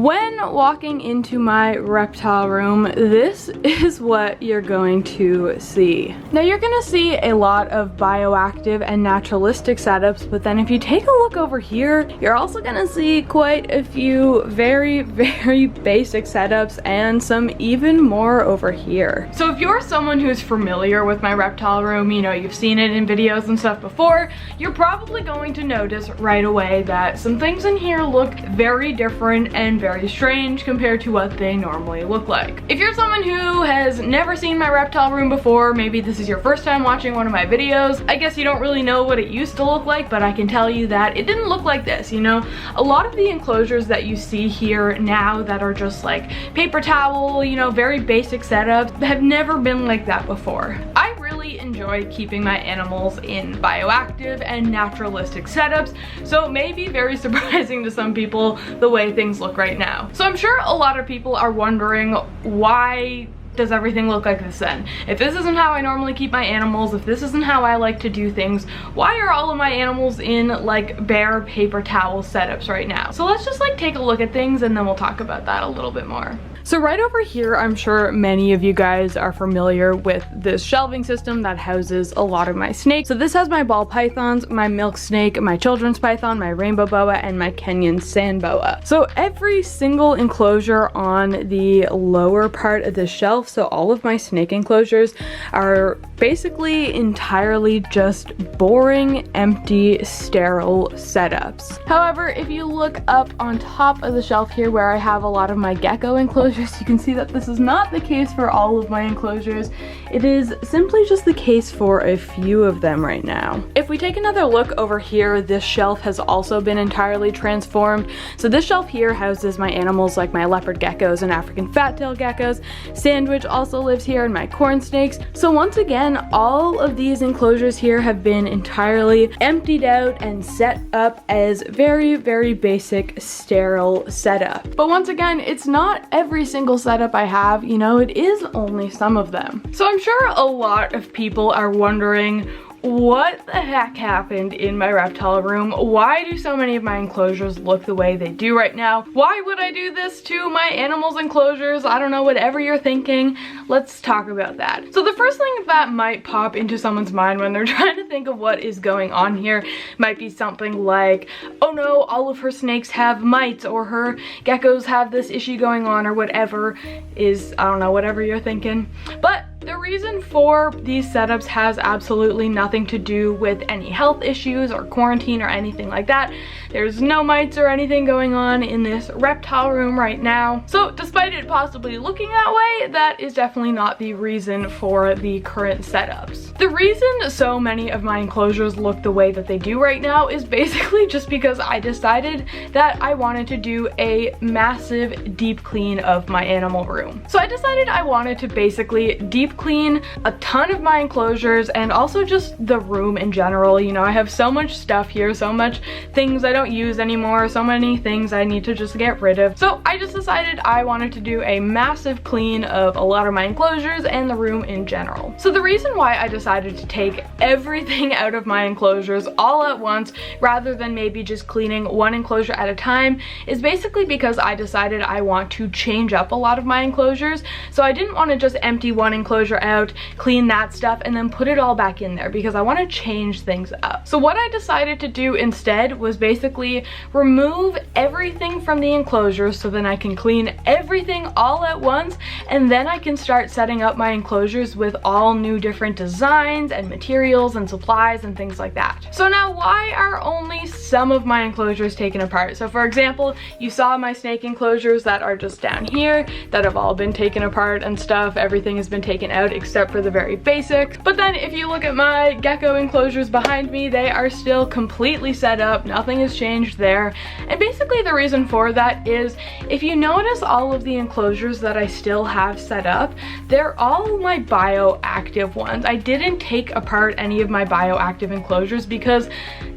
When walking into my reptile room, this is what you're going to see. Now you're gonna see a lot of bioactive and naturalistic setups, but then if you take a look over here, you're also gonna see quite a few very basic setups and some even more over here. So if you're someone who's familiar with my reptile room, you know, you've seen it in videos and stuff before, you're probably going to notice right away that some things in here look very different and very strange compared to what they normally look like. If you're someone who has never seen my reptile room before, maybe this is your first time watching one of my videos, I guess you don't really know what it used to look like, but I can tell you that it didn't look like this, you know? A lot of the enclosures that you see here now that are just like paper towel, you know, very basic setups, have never been like that before. I really enjoy keeping my animals in bioactive and naturalistic setups, so it may be very surprising to some people the way things look right now. So I'm sure a lot of people are wondering, why does everything look like this then? If this isn't how I normally keep my animals, if this isn't how I like to do things, why are all of my animals in like bare paper towel setups right now? So let's just like take a look at things and then we'll talk about that a little bit more. So right over here, I'm sure many of you guys are familiar with this shelving system that houses a lot of my snakes. So this has my ball pythons, my milk snake, my children's python, my rainbow boa, and my Kenyan sand boa. So every single enclosure on the lower part of the shelf, so all of my snake enclosures, are basically entirely just boring, empty, sterile setups. However, if you look up on top of the shelf here where I have a lot of my gecko enclosures, you can see that this is not the case for all of my enclosures. It is simply just the case for a few of them right now. If we take another look over here, this shelf has also been entirely transformed. So this shelf here houses my animals like my leopard geckos and African fat-tailed geckos. Sandwich also lives here and my corn snakes. So once again, all of these enclosures here have been entirely emptied out and set up as very basic, sterile setup. But once again, it's not every single setup I have, you know, it is only some of them. So I'm sure a lot of people are wondering, what the heck happened in my reptile room? Why do so many of my enclosures look the way they do right now? Why would I do this to my animals' enclosures? I don't know, whatever you're thinking, let's talk about that. So the first thing that might pop into someone's mind when they're trying to think of what is going on here might be something like, oh no, all of her snakes have mites, or her geckos have this issue going on, or whatever is, I don't know, whatever you're thinking. But the reason for these setups has absolutely nothing to do with any health issues or quarantine or anything like that. There's no mites or anything going on in this reptile room right now. So despite it possibly looking that way, that is definitely not the reason for the current setups. The reason so many of my enclosures look the way that they do right now is basically just because I decided that I wanted to do a massive deep clean of my animal room. So I decided I wanted to basically deep clean a ton of my enclosures and also just the room in general. You know, I have so much stuff here, so much things I don't use anymore, so many things I need to just get rid of. So I just decided I wanted to do a massive clean of a lot of my enclosures and the room in general. So the reason why I decided to take everything out of my enclosures all at once rather than maybe just cleaning one enclosure at a time is basically because I decided I want to change up a lot of my enclosures. So I didn't want to just empty one enclosure out, clean that stuff, and then put it all back in there because I want to change things up. So what I decided to do instead was basically remove everything from the enclosures so then I can clean everything all at once, and then I can start setting up my enclosures with all new different designs and materials and supplies and things like that. So now, why are only some of my enclosures taken apart? So for example, you saw my snake enclosures that are just down here that have all been taken apart and stuff. Everything has been taken out except for the very basics. But then if you look at my gecko enclosures behind me, they are still completely set up. Nothing has changed there. And basically the reason for that is, if you notice all of the enclosures that I still have set up, they're all my bioactive ones. I didn't take apart any of my bioactive enclosures because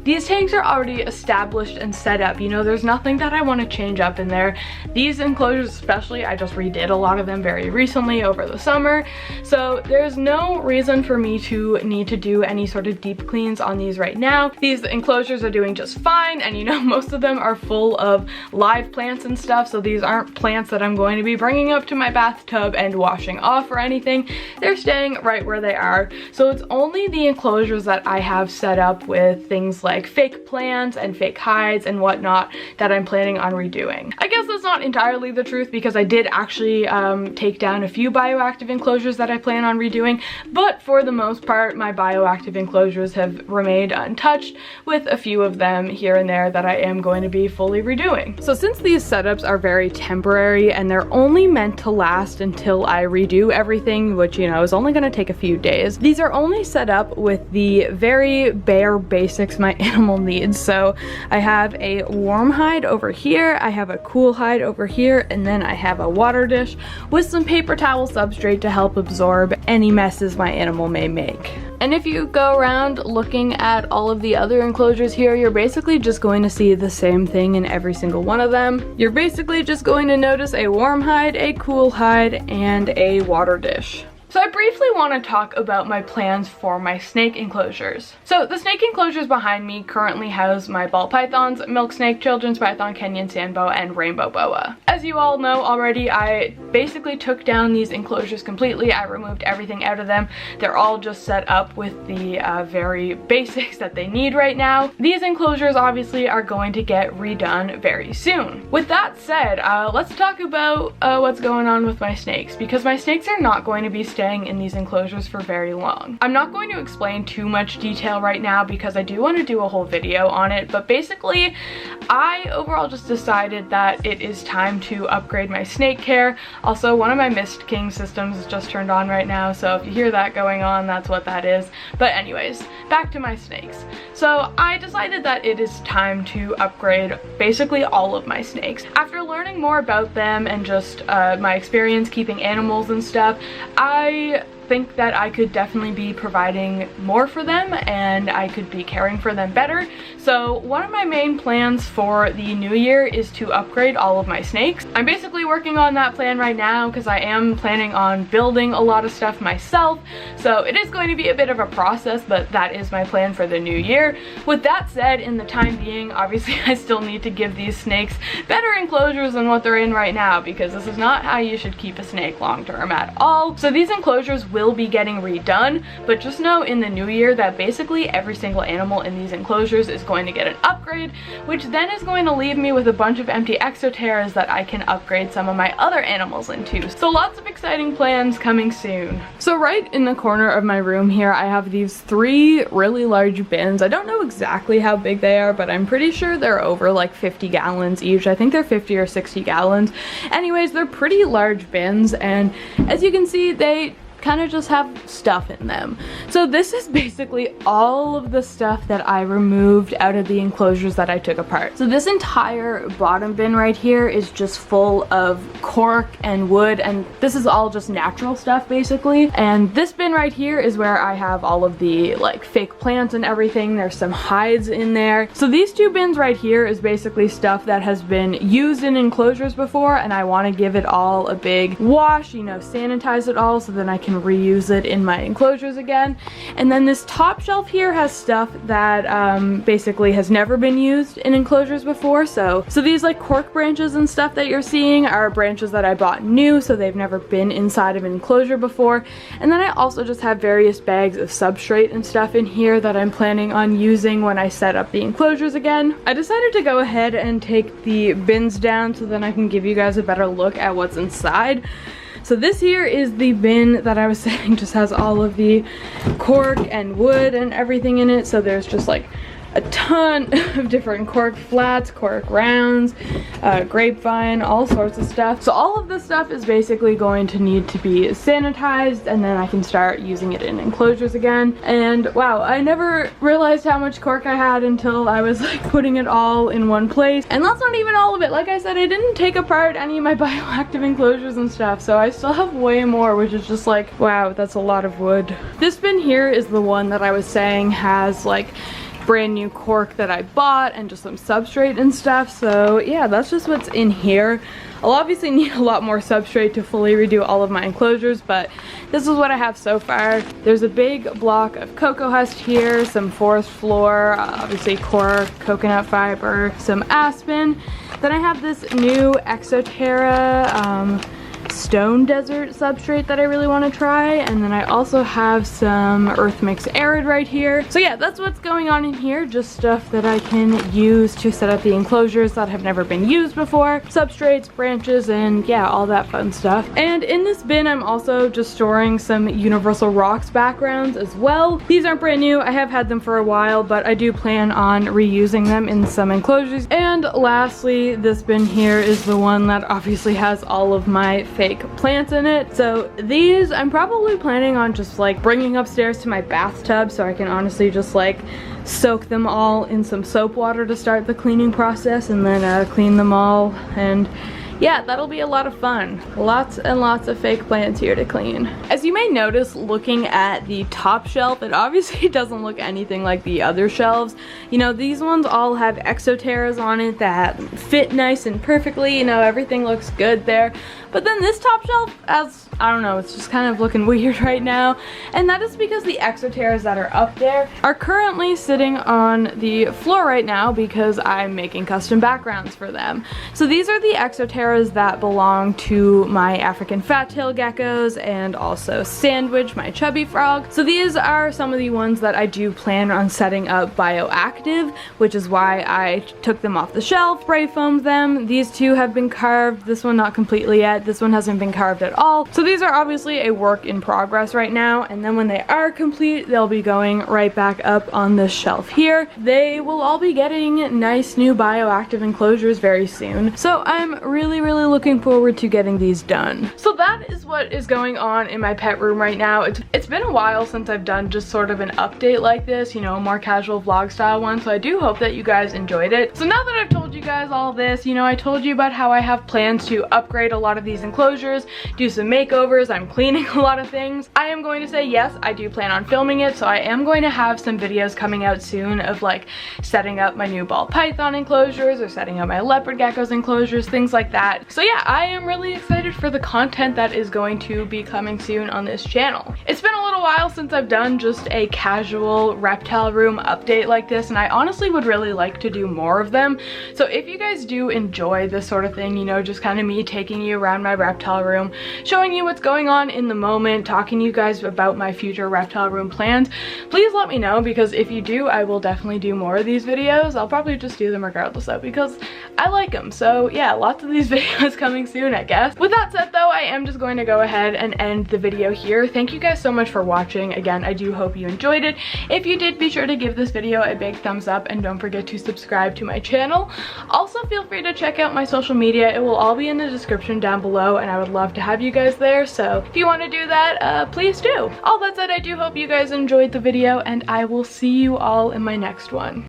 these tanks are already established and set up. You know, there's nothing that I want to change up in there. These enclosures especially, I just redid a lot of them very recently over the summer. So there's no reason for me to need to do any sort of deep cleans on these right now. These enclosures are doing just fine, and you know, most of them are full of live plants and stuff, so these aren't plants that I'm going to be bringing up to my bathtub and washing off or anything. They're staying right where they are. So it's only the enclosures that I have set up with things like fake plants and fake hides and whatnot that I'm planning on redoing. I guess that's not entirely the truth, because I did actually take down a few bioactive enclosures that I plan on redoing, but for the most part my bioactive enclosures have remained untouched, with a few of them here and there that I am going to be fully redoing. So since these setups are very temporary and they're only meant to last until I redo everything, which, you know, is only going to take a few days, these are only set up with the very bare basics my animal needs. So I have a warm hide over here, I have a cool hide over here, and then I have a water dish with some paper towel substrate to help absorb any messes my animal may make. And if you go around looking at all of the other enclosures here, you're basically just going to see the same thing in every single one of them. You're basically just going to notice a warm hide, a cool hide, and a water dish. So I briefly want to talk about my plans for my snake enclosures. So the snake enclosures behind me currently house my ball pythons, milk snake, children's python, Kenyan sandboa, and rainbow boa. As you all know already, I basically took down these enclosures completely. I removed everything out of them. They're all just set up with the very basics that they need right now. These enclosures obviously are going to get redone very soon. With that said, let's talk about what's going on with my snakes, because my snakes are not going to be staying in these enclosures for very long. I'm not going to explain too much detail right now because I do want to do a whole video on it, but basically I overall just decided that it is time to upgrade my snake care. Also, one of my Mist King systems is just turned on right now, so if you hear that going on, that's what that is. But anyways, back to my snakes. So I decided that it is time to upgrade basically all of my snakes. After learning more about them and just my experience keeping animals and stuff, I think that I could definitely be providing more for them and I could be caring for them better. So one of my main plans for the new year is to upgrade all of my snakes. I'm basically working on that plan right now because I am planning on building a lot of stuff myself. So it is going to be a bit of a process, but that is my plan for the new year. With that said, in the time being, obviously I still need to give these snakes better enclosures than what they're in right now, because this is not how you should keep a snake long term at all. So these enclosures will be getting redone, but just know in the new year that basically every single animal in these enclosures is going to get an upgrade, which then is going to leave me with a bunch of empty exoterras that I can upgrade some of my other animals into. So lots of exciting plans coming soon. So right in the corner of my room here, I have these 3 really large bins. I don't know exactly how big they are, but I'm pretty sure they're over like 50 gallons each. I think they're 50 or 60 gallons. Anyways, they're pretty large bins, and as you can see, they kind of just have stuff in them. So this is basically all of the stuff that I removed out of the enclosures that I took apart. So this entire bottom bin right here is just full of cork and wood, and this is all just natural stuff basically. And this bin right here is where I have all of the like fake plants and everything. There's some hides in there. So these 2 bins right here is basically stuff that has been used in enclosures before, and I want to give it all a big wash, you know, sanitize it all so then I can reuse it in my enclosures again. And then this top shelf here has stuff that basically has never been used in enclosures before. So these like cork branches and stuff that you're seeing are branches that I bought new, so they've never been inside of an enclosure before. And then I also just have various bags of substrate and stuff in here that I'm planning on using when I set up the enclosures again. I decided to go ahead and take the bins down so then I can give you guys a better look at what's inside. So this here is the bin that I was saying just has all of the cork and wood and everything in it. So there's just like a ton of different cork flats, cork rounds, grapevine, all sorts of stuff. So all of this stuff is basically going to need to be sanitized, and then I can start using it in enclosures again. And wow, I never realized how much cork I had until I was like putting it all in one place. And that's not even all of it. Like I said, I didn't take apart any of my bioactive enclosures and stuff, so I still have way more, which is just like, wow, that's a lot of wood. This bin here is the one that I was saying has like brand new cork that I bought and just some substrate and stuff. So yeah, that's just what's in here. I'll obviously need a lot more substrate to fully redo all of my enclosures, but this is what I have so far. There's a big block of cocoa husk here, some forest floor, obviously core coconut fiber, some aspen. Then I have this new Exoterra stone desert substrate that I really want to try, and then I also have some earth mix arid right here. So yeah, that's what's going on in here, just stuff that I can use to set up the enclosures that have never been used before, substrates, branches, and yeah, all that fun stuff. And in this bin I'm also just storing some universal rocks backgrounds as well. These aren't brand new, I have had them for a while, but I do plan on reusing them in some enclosures. And lastly, this bin here is the one that obviously has all of my fake plants in it. So these I'm probably planning on just like bringing upstairs to my bathtub so I can honestly just like soak them all in some soap water to start the cleaning process, and then clean them all. And yeah, that'll be a lot of fun. Lots and lots of fake plants here to clean. As you may notice looking at the top shelf, it obviously doesn't look anything like the other shelves. You know, these ones all have Exoterras on it that fit nice and perfectly, you know, everything looks good there. But then this top shelf, I don't know, it's just kind of looking weird right now. And that is because the Exoterras that are up there are currently sitting on the floor right now because I'm making custom backgrounds for them. So these are the Exoterras that belong to my African fat-tailed geckos and also Sandwich, my chubby frog. So these are some of the ones that I do plan on setting up bioactive, which is why I took them off the shelf, spray foamed them. These two have been carved, this one not completely yet. This one hasn't been carved at all. So these are obviously a work in progress right now, and then when they are complete, they'll be going right back up on this shelf here. They will all be getting nice new bioactive enclosures very soon. So I'm really looking forward to getting these done. So that is what is going on in my pet room right now. It's been a while since I've done just sort of an update like this, you know, a more casual vlog style one, so I do hope that you guys enjoyed it. So now that I've told you guys all this, you know, I told you about how I have plans to upgrade a lot of these enclosures, do some makeovers, I'm cleaning a lot of things. I am going to say yes, I do plan on filming it, so I am going to have some videos coming out soon of like setting up my new ball python enclosures or setting up my leopard geckos enclosures, things like that. So yeah, I am really excited for the content that is going to be coming soon on this channel. It's been a little while since I've done just a casual reptile room update like this, and I honestly would really like to do more of them. So if you guys do enjoy this sort of thing, you know, just kind of me taking you around my reptile room, showing you what's going on in the moment, talking to you guys about my future reptile room plans, please let me know, because if you do, I will definitely do more of these videos. I'll probably just do them regardless though, because I like them. So yeah, lots of these videos coming soon, I guess. With that said though, I am just going to go ahead and end the video here. Thank you guys so much for watching. Again, I do hope you enjoyed it. If you did, be sure to give this video a big thumbs up and don't forget to subscribe to my channel. Also, feel free to check out my social media. It will all be in the description down below, and I would love to have you guys there. So if you want to do that, please do. All that said, I do hope you guys enjoyed the video, and I will see you all in my next one.